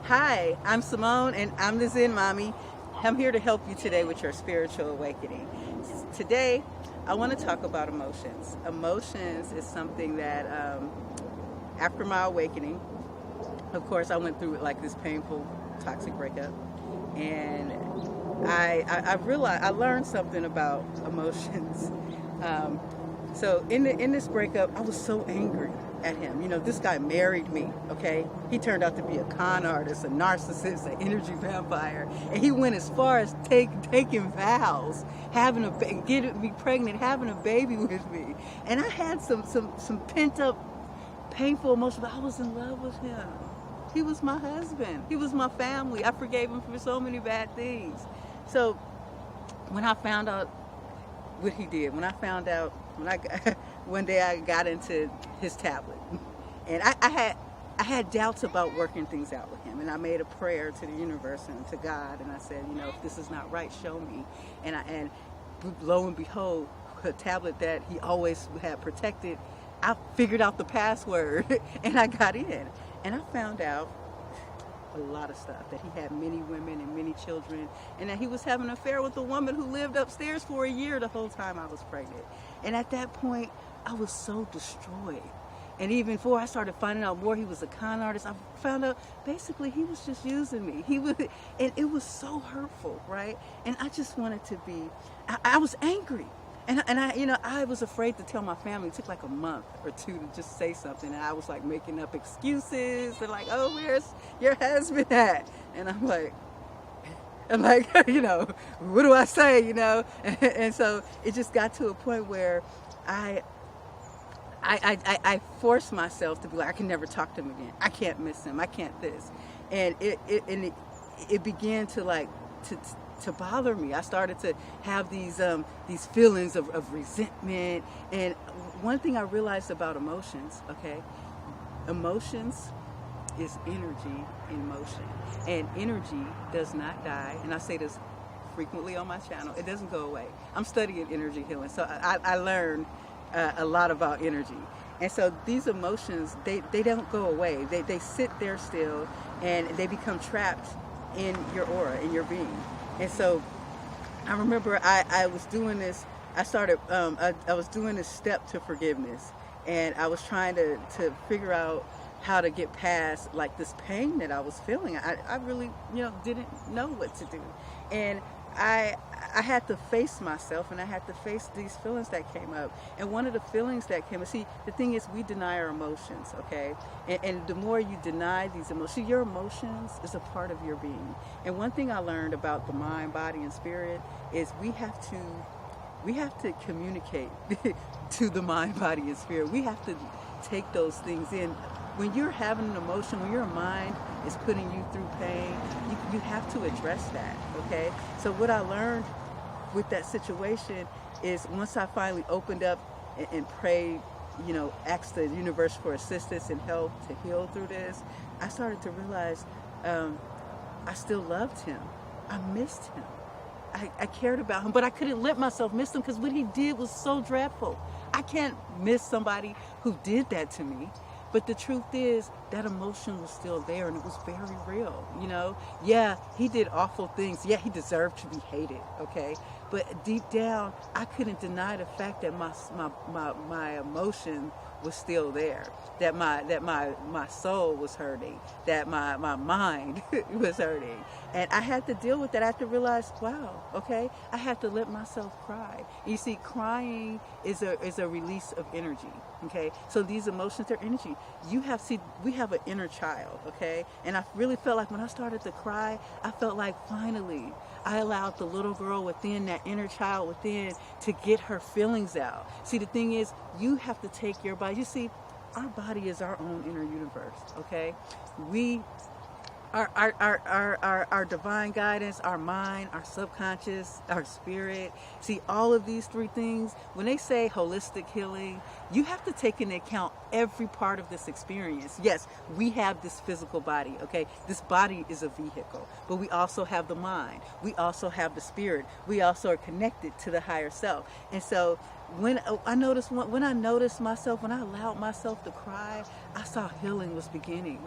Hi, I'm Simone and I'm the Zen Mommy. I'm here to help you today with your spiritual awakening. Today, I want to talk about emotions. Emotions is something that, after my awakening, of course, I went through like this painful, toxic breakup, and I realized I learned something about emotions. Um, so in this breakup, I was so angry at him. You know, this guy married me. Okay, he turned out to be a con artist, a narcissist, an energy vampire, and he went as far as taking vows, having getting me pregnant, having a baby with me. And I had some pent up, painful emotions. But I was in love with him. He was my husband. He was my family. I forgave him for so many bad things. So when I found out what he did, when I found out, when I one day I got into his tablet, and I had doubts about working things out with him, and I made a prayer to the universe and to God, and I said, you know, if this is not right, show me. And lo and behold, a tablet that he always had protected, I figured out the password and I got in, and I found out a lot of stuff, that he had many women and many children, and that he was having an affair with a woman who lived upstairs for a year the whole time I was pregnant. And at that point, I was so destroyed. And even before I started finding out more, he was a con artist. I found out basically he was just using me. And it was so hurtful, right? And I just wanted to be. I was angry. I was afraid to tell my family. It took like a month or two to just say something, and I was like making up excuses. They're like, "Oh, where's your husband at?" And I'm like, you know, what do I say, you know? And so it just got to a point where I forced myself to be like, I can never talk to him again. I can't miss him. I can't this, and it began to to bother me. I started to have these feelings of resentment. And one thing I realized about emotions, okay, emotions is energy in motion, and energy does not die. And I say this frequently on my channel. It doesn't go away. I'm studying energy healing, so I learned a lot about energy. And so these emotions, they don't go away. They sit there still, and they become trapped in your aura, in your being. And so I remember I was doing this. I was doing this step to forgiveness, and I was trying to figure out how to get past like this pain that I was feeling. I really, you know, didn't know what to do. And I had to face myself, and I had to face these feelings that came up. And one of the feelings that came up, see, the thing is, we deny our emotions, okay? And the more you deny these emotions, see, your emotions is a part of your being. And one thing I learned about the mind, body, and spirit is we have to communicate to the mind, body, and spirit. We have to take those things in. When you're having an emotion, when your mind is putting you through pain, you have to address that, okay? So what I learned with that situation is, once I finally opened up and prayed, you know, asked the universe for assistance and help to heal through this, I started to realize I still loved him. I missed him. I cared about him, but I couldn't let myself miss him, because what he did was so dreadful. I can't miss somebody who did that to me. But the truth is, that emotion was still there, and it was very real, you know? Yeah, he did awful things. Yeah, he deserved to be hated, okay? But deep down, I couldn't deny the fact that my emotion was still there, that my soul was hurting, that my mind was hurting. And I had to deal with that. I had to realize, wow, okay, I had to let myself cry. You see, crying is a release of energy, okay? So these emotions are energy. We have an inner child, okay? And I really felt like when I started to cry, I felt like finally I allowed the little girl within, that inner child within, to get her feelings out. See, the thing is, you have to take your body. You see, our body is our own inner universe, okay? Our divine guidance, our mind, our subconscious, our spirit. See, all of these three things, when they say holistic healing, you have to take into account every part of this experience. Yes, we have this physical body, okay? This body is a vehicle, but we also have the mind. We also have the spirit. We also are connected to the higher self. And so when I noticed when I noticed myself, when I allowed myself to cry, I saw healing was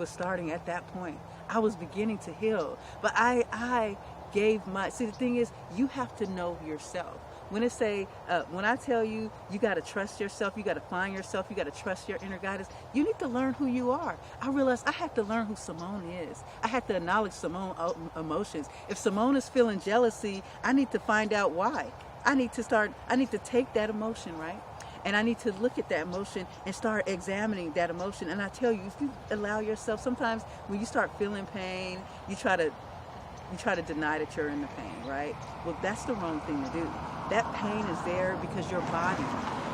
starting at that point. I was beginning to heal, but I gave my, see, the thing is, you have to know yourself. When I tell you, you got to trust yourself, you got to find yourself, you got to trust your inner guidance, you need to learn who you are. I realized I had to learn who Simone is. I had to acknowledge Simone's emotions. If Simone is feeling jealousy, I need to find out why. I need to take that emotion, right? And I need to look at that emotion and start examining that emotion. And I tell you, if you allow yourself, sometimes when you start feeling pain, you try to deny that you're in the pain, right? Well, that's the wrong thing to do. That pain is there because your body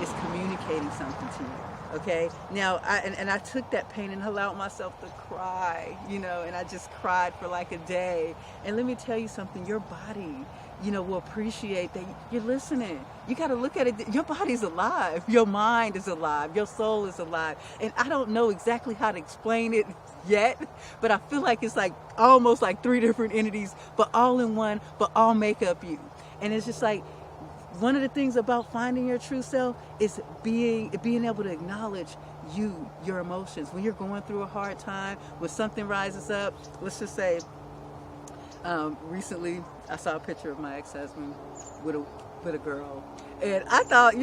is communicating something to you, okay? Now, I took that pain and allowed myself to cry, and I just cried for like a day. And let me tell you something, your body, will appreciate that you're listening. You got to look at it. Your body's alive. Your mind is alive. Your soul is alive. And I don't know exactly how to explain it yet, but I feel like it's like almost like 3 different entities, but all in one, but all make up you. And it's just like, one of the things about finding your true self is being able to acknowledge your emotions. When you're going through a hard time, when something rises up, let's just say, recently I saw a picture of my ex-husband with a girl, and I thought,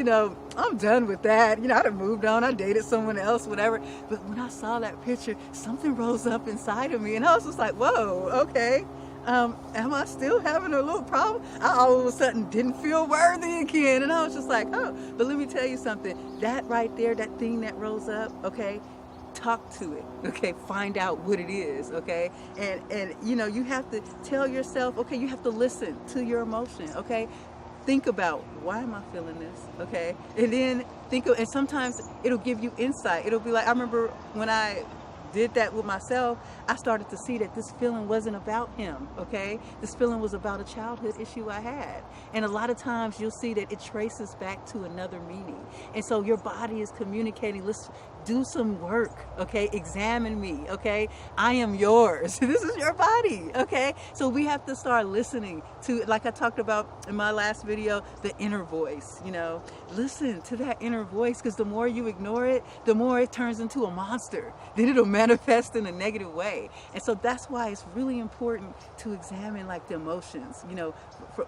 I'm done with that. I'd have moved on. I dated someone else, whatever. But when I saw that picture, something rose up inside of me, and I was just like, whoa, okay. Am I still having a little problem? I all of a sudden didn't feel worthy again, and I was just like, oh. But let me tell you something. That right there, that thing that rose up, okay, talk to it, okay, find out what it is, okay, and you have to tell yourself, okay, you have to listen to your emotion, okay, think about, why am I feeling this, okay, and then and sometimes it'll give you insight. It'll be like, I remember when I did that with myself, I started to see that this feeling wasn't about him, okay? This feeling was about a childhood issue I had. And a lot of times you'll see that it traces back to another meaning. And so your body is communicating, let's do some work, okay? Examine me, okay? I am yours. This is your body, okay? So we have to start listening to, like I talked about in my last video, the inner voice, Listen to that inner voice, because the more you ignore it, the more it turns into a monster. Then it'll manifest in a negative way. And so that's why it's really important to examine like the emotions,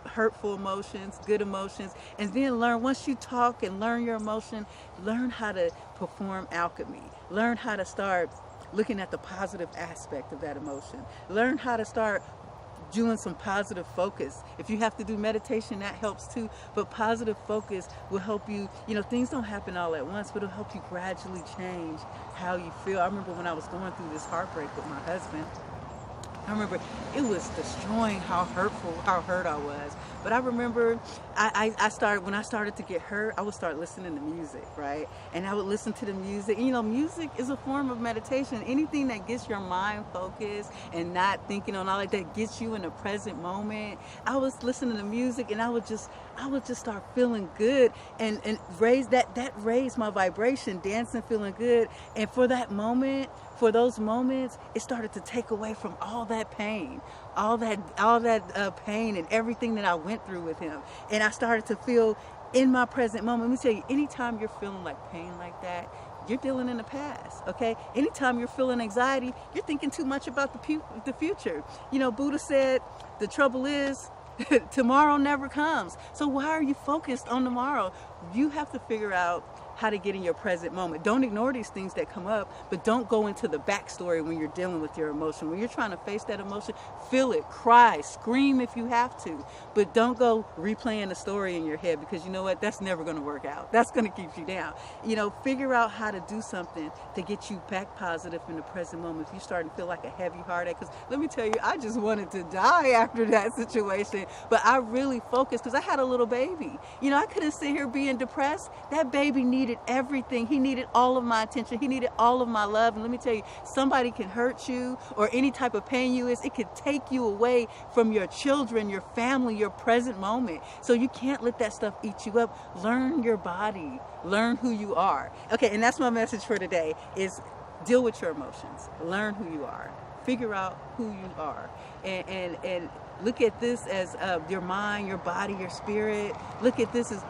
hurtful emotions, good emotions, and then learn, once you talk and learn your emotion, learn how to perform alchemy. Learn how to start looking at the positive aspect of that emotion. Learn how to start doing some positive focus. If you have to do meditation, that helps too, but positive focus will help you, things don't happen all at once, but it'll help you gradually change how you feel. I remember when I was going through this heartbreak with my husband, I remember it was destroying how hurt I was. But I remember when I started to get hurt, I would start listening to music, right? And I would listen to the music. Music is a form of meditation. Anything that gets your mind focused and not thinking on all that gets you in the present moment. I was listening to music, and I would just start feeling good and raise that raised my vibration, dancing, feeling good. And for those moments, it started to take away from all that pain, all that pain and everything that I went through with him. And I started to feel in my present moment. Let me tell you, anytime you're feeling like pain like that, you're dealing in the past, okay? Anytime you're feeling anxiety, you're thinking too much about the future. Buddha said, the trouble is, tomorrow never comes. So why are you focused on tomorrow? You have to figure out how to get in your present moment. Don't ignore these things that come up, but don't go into the backstory when you're dealing with your emotion. When you're trying to face that emotion, feel it, cry, scream if you have to, but don't go replaying the story in your head, because you know what? That's never going to work out. That's going to keep you down. Figure out how to do something to get you back positive in the present moment. If you start to feel like a heavy heartache, because let me tell you, I just wanted to die after that situation, but I really focused because I had a little baby. I couldn't sit here being depressed. That baby needed everything. He needed all of my attention. He needed all of my love. And let me tell you, somebody can hurt you, or any type of pain it could take you away from your children, your family, your present moment. So you can't let that stuff eat you up. Learn your body. Learn who you are. Okay, and that's my message for today, is deal with your emotions. Learn who you are. Figure out who you are. And look at this as your mind, your body, your spirit. Look at this as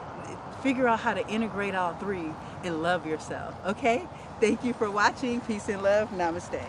figure out how to integrate all three and love yourself. Okay? Thank you for watching. Peace and love. Namaste.